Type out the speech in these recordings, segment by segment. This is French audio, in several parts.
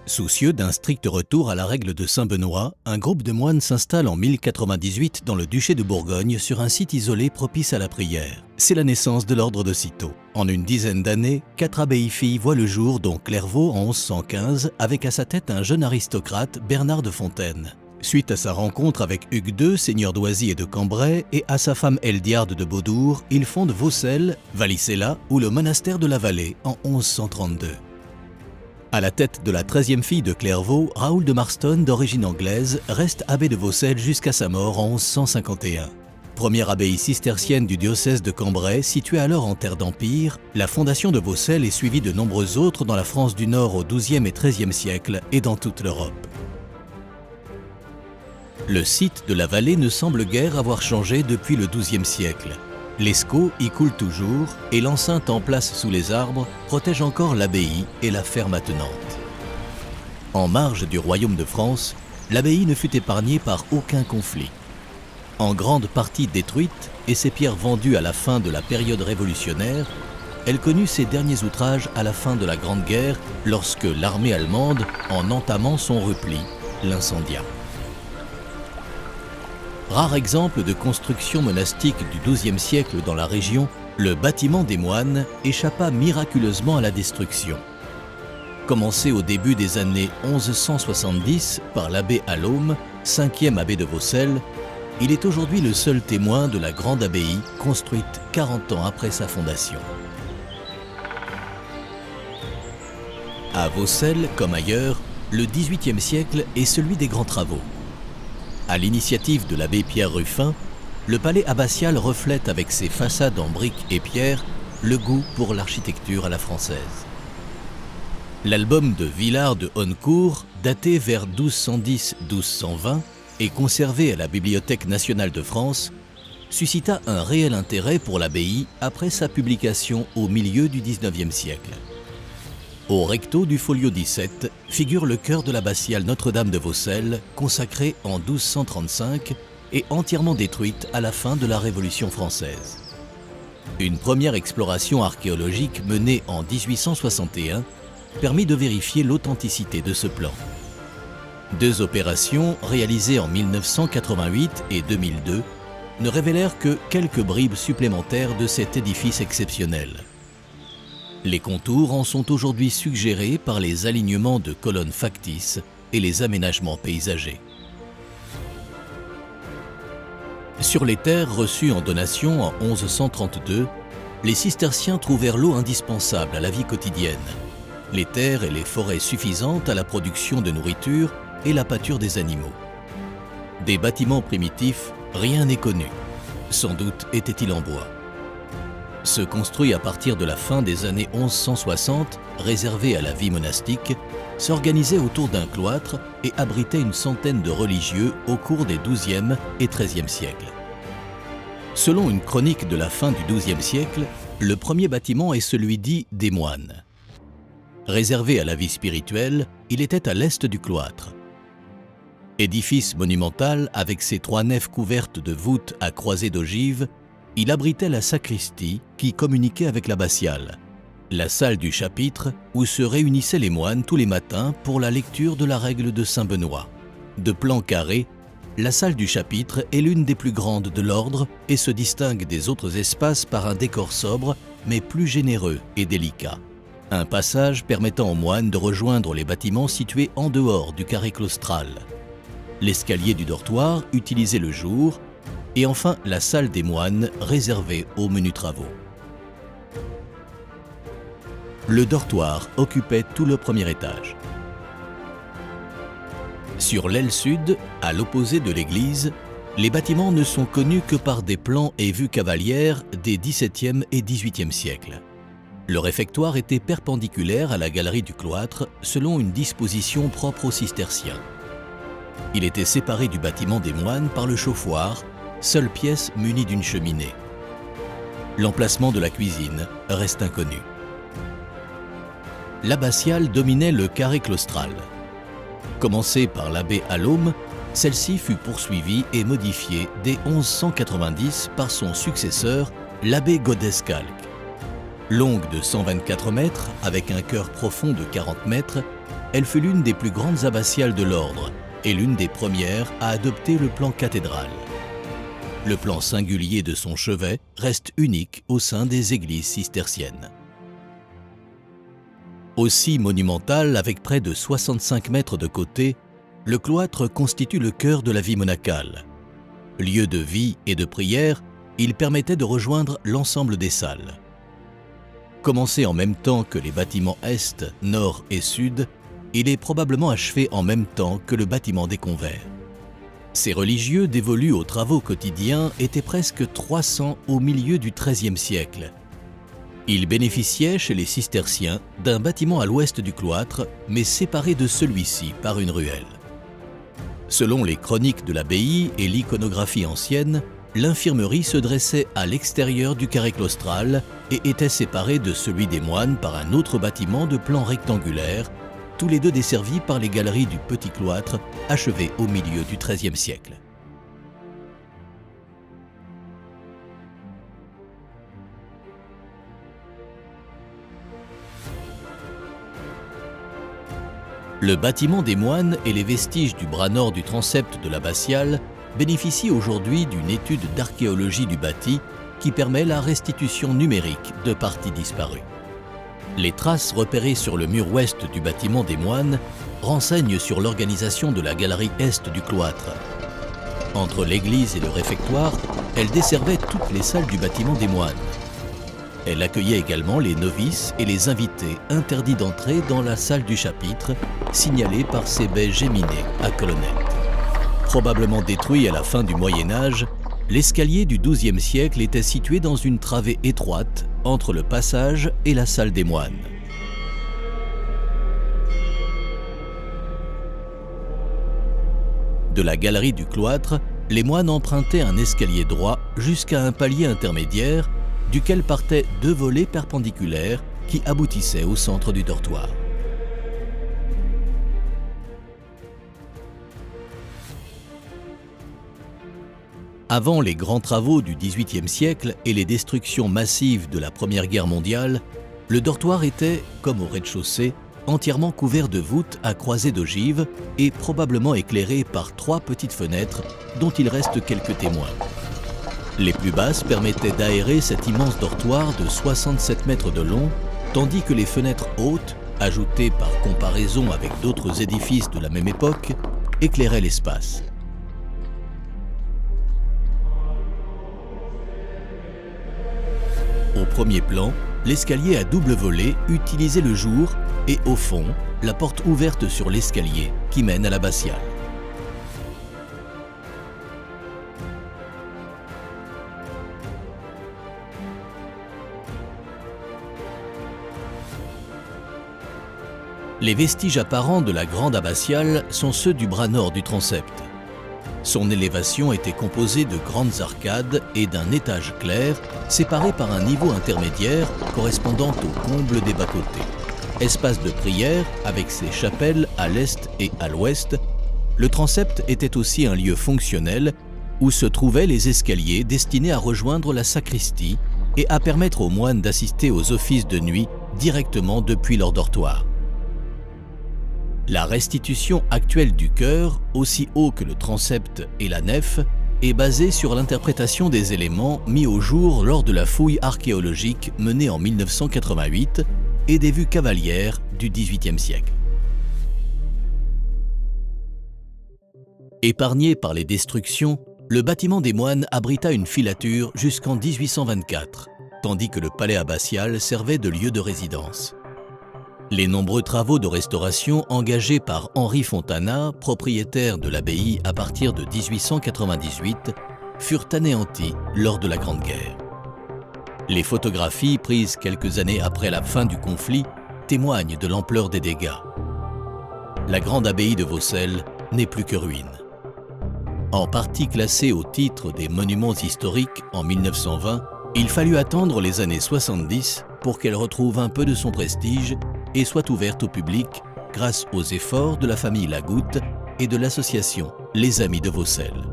Soucieux d'un strict retour à la règle de Saint-Benoît, un groupe de moines s'installe en 1098 dans le duché de Bourgogne sur un site isolé propice à la prière. C'est la naissance de l'ordre de Cîteaux. En une dizaine d'années, 4 abbayes-filles voient le jour, dont Clairvaux en 1115, avec à sa tête un jeune aristocrate, Bernard de Fontaine. Suite à sa rencontre avec Hugues II, seigneur d'Oisy et de Cambrai, et à sa femme Heldiarde de Beaudour, il fonde Vaucelles, Vallicella ou le monastère de la Vallée en 1132. À la tête de la 13e fille de Clairvaux, Raoul de Marston, d'origine anglaise, reste abbé de Vaucelles jusqu'à sa mort en 1151. Première abbaye cistercienne du diocèse de Cambrai, située alors en terre d'Empire, la fondation de Vaucelles est suivie de nombreuses autres dans la France du Nord au XIIe et XIIIe siècle et dans toute l'Europe. Le site de la Vallée ne semble guère avoir changé depuis le XIIe siècle. L'Escaut y coule toujours et l'enceinte en place sous les arbres protège encore l'abbaye et la ferme attenante. En marge du royaume de France, l'abbaye ne fut épargnée par aucun conflit. En grande partie détruite et ses pierres vendues à la fin de la période révolutionnaire, elle connut ses derniers outrages à la fin de la Grande Guerre lorsque l'armée allemande, en entamant son repli, l'incendia. Rare exemple de construction monastique du XIIe siècle dans la région, le bâtiment des moines échappa miraculeusement à la destruction. Commencé au début des années 1170 par l'abbé Allôme, 5e abbé de Vaucelles, il est aujourd'hui le seul témoin de la grande abbaye construite 40 ans après sa fondation. À Vaucelles, comme ailleurs, le XVIIIe siècle est celui des grands travaux. À l'initiative de l'abbé Pierre Ruffin, le palais abbatial reflète avec ses façades en briques et pierre le goût pour l'architecture à la française. L'album de Villard de Honnecourt, daté vers 1210-1220 et conservé à la Bibliothèque nationale de France, suscita un réel intérêt pour l'abbaye après sa publication au milieu du XIXe siècle. Au recto du folio 17 figure le chœur de l'abbatiale Notre-Dame de Vaucelles, consacrée en 1235 et entièrement détruite à la fin de la Révolution française. Une première exploration archéologique menée en 1861 permit de vérifier l'authenticité de ce plan. 2 opérations réalisées en 1988 et 2002 ne révélèrent que quelques bribes supplémentaires de cet édifice exceptionnel. Les contours en sont aujourd'hui suggérés par les alignements de colonnes factices et les aménagements paysagers. Sur les terres reçues en donation en 1132, les cisterciens trouvèrent l'eau indispensable à la vie quotidienne, les terres et les forêts suffisantes à la production de nourriture et la pâture des animaux. Des bâtiments primitifs, rien n'est connu. Sans doute étaient-ils en bois. Se construit à partir de la fin des années 1160, réservé à la vie monastique, s'organisait autour d'un cloître et abritait une centaine de religieux au cours des XIIe et XIIIe siècles. Selon une chronique de la fin du XIIe siècle, le premier bâtiment est celui dit des moines. Réservé à la vie spirituelle, il était à l'est du cloître. Édifice monumental avec ses 3 nefs couvertes de voûtes à croisées d'ogives, il abritait la sacristie qui communiquait avec l'abbatiale, la salle du chapitre où se réunissaient les moines tous les matins pour la lecture de la règle de Saint-Benoît. De plan carré, la salle du chapitre est l'une des plus grandes de l'ordre et se distingue des autres espaces par un décor sobre mais plus généreux et délicat. Un passage permettant aux moines de rejoindre les bâtiments situés en dehors du carré claustral. L'escalier du dortoir utilisé le jour, et enfin la salle des moines réservée aux menus travaux. Le dortoir occupait tout le premier étage. Sur l'aile sud, à l'opposé de l'église, les bâtiments ne sont connus que par des plans et vues cavalières des XVIIe et XVIIIe siècles. Le réfectoire était perpendiculaire à la galerie du cloître selon une disposition propre aux cisterciens. Il était séparé du bâtiment des moines par le chauffoir, seule pièce munie d'une cheminée. L'emplacement de la cuisine reste inconnu. L'abbatiale dominait le carré claustral. Commencée par l'abbé Allôme, celle-ci fut poursuivie et modifiée dès 1190 par son successeur, l'abbé Godescalc. Longue de 124 mètres, avec un chœur profond de 40 mètres, elle fut l'une des plus grandes abbatiales de l'ordre et l'une des premières à adopter le plan cathédral. Le plan singulier de son chevet reste unique au sein des églises cisterciennes. Aussi monumental, avec près de 65 mètres de côté, le cloître constitue le cœur de la vie monacale. Lieu de vie et de prière, il permettait de rejoindre l'ensemble des salles. Commencé en même temps que les bâtiments est, nord et sud, il est probablement achevé en même temps que le bâtiment des convers. Ces religieux dévolus aux travaux quotidiens étaient presque 300 au milieu du XIIIe siècle. Ils bénéficiaient chez les cisterciens d'un bâtiment à l'ouest du cloître, mais séparé de celui-ci par une ruelle. Selon les chroniques de l'abbaye et l'iconographie ancienne, l'infirmerie se dressait à l'extérieur du carré claustral et était séparée de celui des moines par un autre bâtiment de plan rectangulaire, tous les deux desservis par les galeries du petit cloître, achevé au milieu du XIIIe siècle. Le bâtiment des moines et les vestiges du bras nord du transept de l'abbatiale bénéficient aujourd'hui d'une étude d'archéologie du bâti qui permet la restitution numérique de parties disparues. Les traces repérées sur le mur ouest du bâtiment des moines renseignent sur l'organisation de la galerie est du cloître. Entre l'église et le réfectoire, elle desservait toutes les salles du bâtiment des moines. Elle accueillait également les novices et les invités interdits d'entrer dans la salle du chapitre, signalée par ses baies géminées à colonnettes. Probablement détruit à la fin du Moyen-Âge, l'escalier du XIIe siècle était situé dans une travée étroite entre le passage et la salle des moines. De la galerie du cloître, les moines empruntaient un escalier droit jusqu'à un palier intermédiaire duquel partaient deux volets perpendiculaires qui aboutissaient au centre du dortoir. Avant les grands travaux du XVIIIe siècle et les destructions massives de la Première Guerre mondiale, le dortoir était, comme au rez-de-chaussée, entièrement couvert de voûtes à croisées d'ogives et probablement éclairé par 3 petites fenêtres dont il reste quelques témoins. Les plus basses permettaient d'aérer cet immense dortoir de 67 mètres de long, tandis que les fenêtres hautes, ajoutées par comparaison avec d'autres édifices de la même époque, éclairaient l'espace. Au premier plan, l'escalier à double volet utilisé le jour et au fond, la porte ouverte sur l'escalier qui mène à l'abbatiale. Les vestiges apparents de la grande abbatiale sont ceux du bras nord du transept. Son élévation était composée de grandes arcades et d'un étage clair séparé par un niveau intermédiaire correspondant au comble des bas-côtés. Espace de prière avec ses chapelles à l'est et à l'ouest, le transept était aussi un lieu fonctionnel où se trouvaient les escaliers destinés à rejoindre la sacristie et à permettre aux moines d'assister aux offices de nuit directement depuis leur dortoir. La restitution actuelle du chœur, aussi haut que le transept et la nef, est basée sur l'interprétation des éléments mis au jour lors de la fouille archéologique menée en 1988 et des vues cavalières du XVIIIe siècle. Épargné par les destructions, le bâtiment des moines abrita une filature jusqu'en 1824, tandis que le palais abbatial servait de lieu de résidence. Les nombreux travaux de restauration engagés par Henri Fontana, propriétaire de l'abbaye à partir de 1898, furent anéantis lors de la Grande Guerre. Les photographies prises quelques années après la fin du conflit témoignent de l'ampleur des dégâts. La grande abbaye de Vaucelles n'est plus que ruine. En partie classée au titre des monuments historiques en 1920, il fallut attendre les années 70 pour qu'elle retrouve un peu de son prestige et soit ouverte au public grâce aux efforts de la famille Lagoutte et de l'association Les Amis de Vaucelles.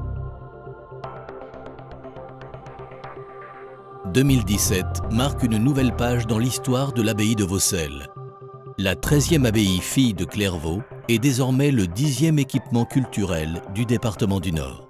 2017 marque une nouvelle page dans l'histoire de l'abbaye de Vaucelles. La 13e abbaye Fille de Clairvaux est désormais le 10e équipement culturel du département du Nord.